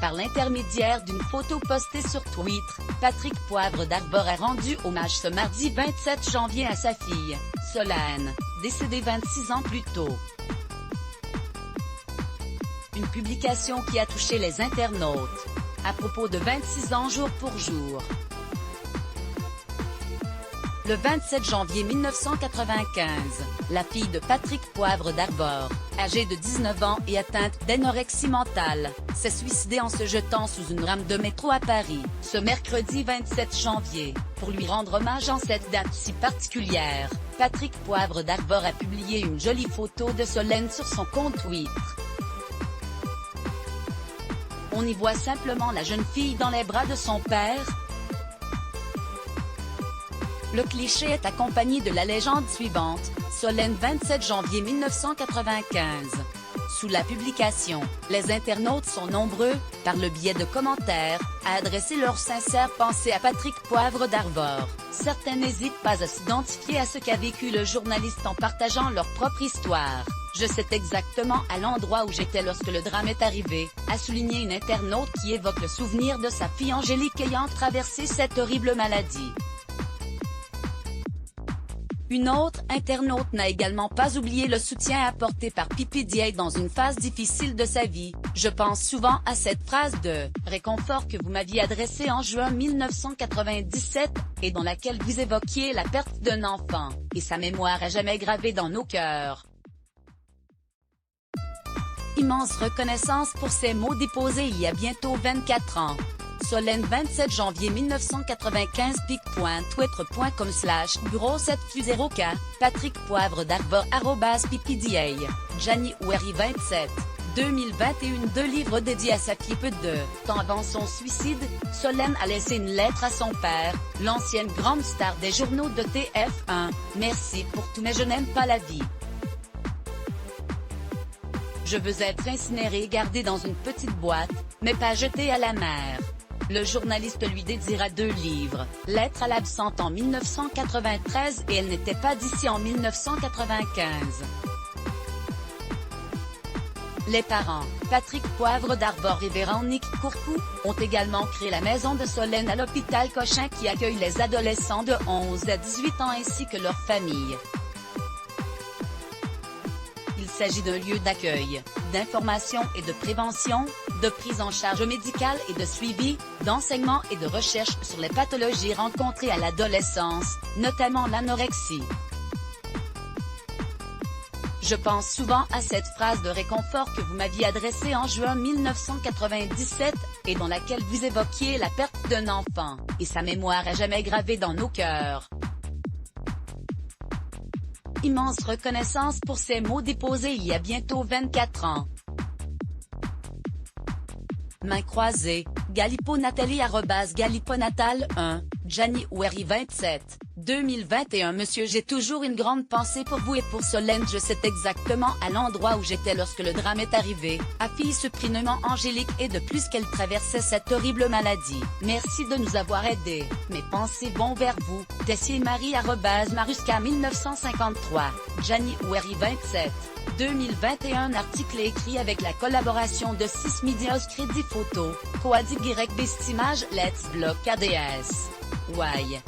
par l'intermédiaire d'une photo postée sur Twitter, Patrick Poivre d'Arvor a rendu hommage ce mardi 27 janvier à sa fille, Solène, décédée 26 ans plus tôt. Une publication qui a touché les internautes. À propos de 26 ans jour pour jour. Le 27 janvier 1995, la fille de Patrick Poivre d'Arvor, âgée de 19 ans et atteinte d'anorexie mentale, s'est suicidée en se jetant sous une rame de métro à Paris, ce mercredi 27 janvier. Pour lui rendre hommage en cette date si particulière, Patrick Poivre d'Arvor a publié une jolie photo de Solène sur son compte Twitter. On y voit simplement la jeune fille dans les bras de son père. Le cliché est accompagné de la légende suivante, Solène 27 janvier 1995. Sous la publication, les internautes sont nombreux, par le biais de commentaires, à adresser leurs sincères pensées à Patrick Poivre d'Arvor. Certains n'hésitent pas à s'identifier à ce qu'a vécu le journaliste en partageant leur propre histoire. Je sais exactement à l'endroit où j'étais lorsque le drame est arrivé, a souligné une internaute qui évoque le souvenir de sa fille Angélique ayant traversé cette horrible maladie. Une autre internaute n'a également pas oublié le soutien apporté par P.P.D.A. dans une phase difficile de sa vie. Je pense souvent à cette phrase de réconfort que vous m'aviez adressée en juin 1997, et dans laquelle vous évoquiez la perte d'un enfant, et sa mémoire est jamais gravée dans nos cœurs. Immense reconnaissance pour ces mots déposés il y a bientôt 24 ans. Solène 27 janvier 1995 pic.twitter.com/bureau740k, Patrick Poivre d'Arvor @ppda, Gianni Oueri 27, 2021. 2 livres dédiés à sa fille. Peu de temps avant son suicide, Solène a laissé une lettre à son père, l'ancienne grande star des journaux de TF1. Merci pour tout mais je n'aime pas la vie. Je veux être incinéré et gardé dans une petite boîte, mais pas jeté à la mer. Le journaliste lui dédiera 2 livres, Lettre à l'absente en 1993 et Elle n'était pas d'ici en 1995. Les parents, Patrick Poivre d'Arvor et Véronique Courcou, ont également créé la maison de Solène à l'hôpital Cochin qui accueille les adolescents de 11 à 18 ans ainsi que leurs familles. Il s'agit d'un lieu d'accueil, d'information et de prévention, de prise en charge médicale et de suivi, d'enseignement et de recherche sur les pathologies rencontrées à l'adolescence, notamment l'anorexie. Je pense souvent à cette phrase de réconfort que vous m'aviez adressée en juin 1997, et dans laquelle vous évoquiez la perte d'un enfant, et sa mémoire est jamais gravée dans nos cœurs. Immense reconnaissance pour ces mots déposés il y a bientôt 24 ans. Main croisée, Galipo Nathalie @galiponatal 1, Gianni Oueri 27, 2021. Monsieur, j'ai toujours une grande pensée pour vous et pour Solène. Je sais exactement à l'endroit où j'étais lorsque le drame est arrivé, a fille ce prénommant Angélique et de plus qu'elle traversait cette horrible maladie. Merci de nous avoir aidés. Mes pensées vont vers vous. Tessier Marie @Maruska 1953, Gianni Oueri 27. 2021. Article écrit avec la collaboration de 6 Medias Crédit Photo, Coadi Guirec Vestimage Let's Block ADS. Why?